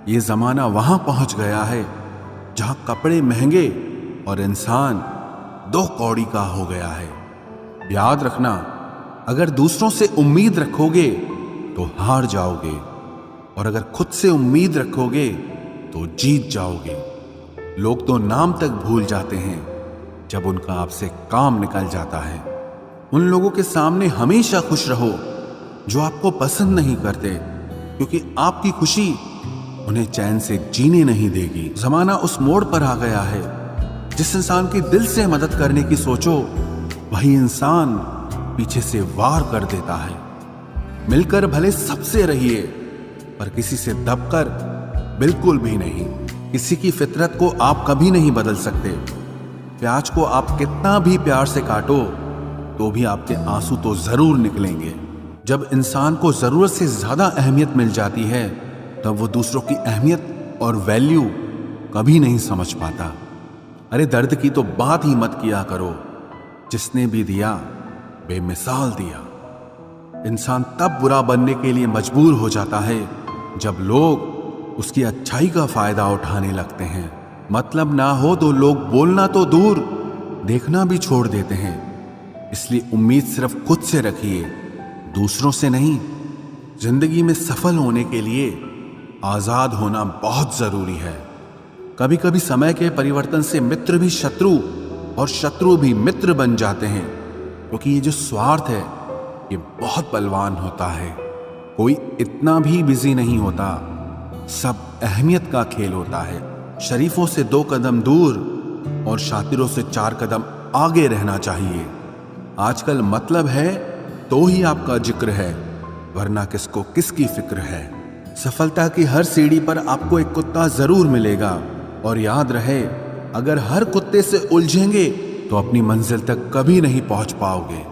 ये जमाना वहां पहुंच गया है जहां कपड़े महंगे और इंसान 2 कौड़ी का हो गया है। याद रखना, अगर दूसरों से उम्मीद रखोगे तो हार जाओगे, और अगर खुद से उम्मीद रखोगे तो जीत जाओगे। लोग तो नाम तक भूल जाते हैं जब उनका आपसे काम निकल जाता है। उन लोगों के सामने हमेशा खुश रहो जो आपको पसंद नहीं करते, क्योंकि आपकी खुशी उन्हें चैन से जीने नहीं देगी। जमाना उस मोड़ पर आ गया है जिस इंसान की दिल से मदद करने की सोचो, वही इंसान पीछे से वार कर देता है। मिलकर भले सबसे रहिए, पर किसी से दबकर बिल्कुल भी नहीं। किसी की फितरत को आप कभी नहीं बदल सकते। प्याज को आप कितना भी प्यार से काटो तो भी आपके आंसू तो जरूर निकलेंगे। जब इंसान को जरूरत से ज्यादा अहमियत मिल जाती है, तब वो दूसरों की अहमियत और वैल्यू कभी नहीं समझ पाता। अरे दर्द की तो बात ही मत किया करो, जिसने भी दिया बेमिसाल दिया। इंसान तब बुरा बनने के लिए मजबूर हो जाता है जब लोग उसकी अच्छाई का फायदा उठाने लगते हैं। मतलब ना हो तो लोग बोलना तो दूर, देखना भी छोड़ देते हैं। इसलिए उम्मीद सिर्फ खुद से रखिए, दूसरों से नहीं। जिंदगी में सफल होने के लिए आजाद होना बहुत जरूरी है। कभी कभी समय के परिवर्तन से मित्र भी शत्रु और शत्रु भी मित्र बन जाते हैं, क्योंकि ये जो स्वार्थ है ये बहुत बलवान होता है। कोई इतना भी बिजी नहीं होता, सब अहमियत का खेल होता है। शरीफों से 2 कदम दूर और शातिरों से 4 कदम आगे रहना चाहिए। आजकल मतलब है तो ही आपका जिक्र है, वरना किसको किसकी फिक्र है। सफलता की हर सीढ़ी पर आपको एक कुत्ता जरूर मिलेगा, और याद रहे, अगर हर कुत्ते से उलझेंगे तो अपनी मंजिल तक कभी नहीं पहुंच पाओगे।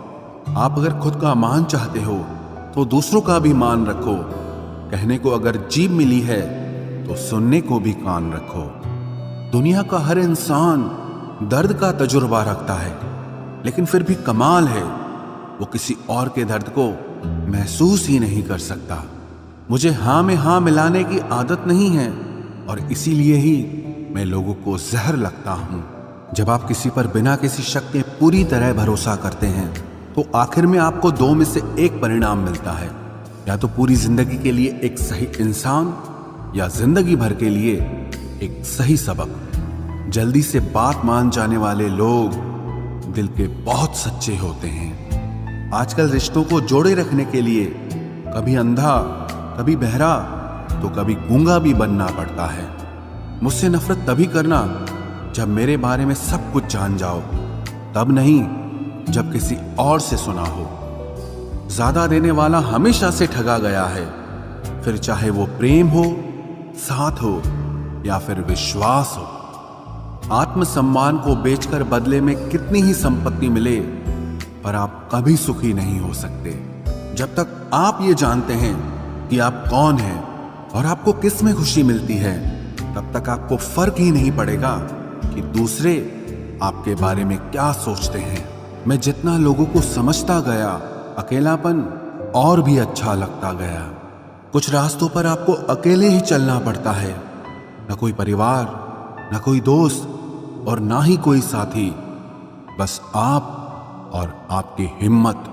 आप अगर खुद का मान चाहते हो तो दूसरों का भी मान रखो। कहने को अगर जीभ मिली है तो सुनने को भी कान रखो। दुनिया का हर इंसान दर्द का तजुर्बा रखता है, लेकिन फिर भी कमाल है, वो किसी और के दर्द को महसूस ही नहीं कर सकता। मुझे हाँ में हाँ मिलाने की आदत नहीं है, और इसीलिए ही मैं लोगों को जहर लगता हूं। जब आप किसी पर बिना किसी शक के पूरी तरह भरोसा करते हैं, तो आखिर में आपको 2 में से 1 परिणाम मिलता है। या तो पूरी जिंदगी के लिए एक सही इंसान, या जिंदगी भर के लिए एक सही सबक। जल्दी से बात मान जाने वाले लोग दिल के बहुत सच्चे होते हैं। आजकल रिश्तों को जोड़े रखने के लिए कभी अंधा, कभी बहरा, तो कभी गूंगा भी बनना पड़ता है। मुझसे नफरत तभी करना जब मेरे बारे में सब कुछ जान जाओ, तब नहीं जब किसी और से सुना हो। ज्यादा देने वाला हमेशा से ठगा गया है, फिर चाहे वो प्रेम हो, साथ हो, या फिर विश्वास हो। आत्मसम्मान को बेचकर बदले में कितनी ही संपत्ति मिले, पर आप कभी सुखी नहीं हो सकते। जब तक आप ये जानते हैं कि आप कौन हैं और आपको किस में खुशी मिलती है, तब तक आपको फर्क ही नहीं पड़ेगा कि दूसरे आपके बारे में क्या सोचते हैं। मैं जितना लोगों को समझता गया, अकेलापन और भी अच्छा लगता गया। कुछ रास्तों पर आपको अकेले ही चलना पड़ता है, न कोई परिवार, न कोई दोस्त, और ना ही कोई साथी, बस आप और आपकी हिम्मत।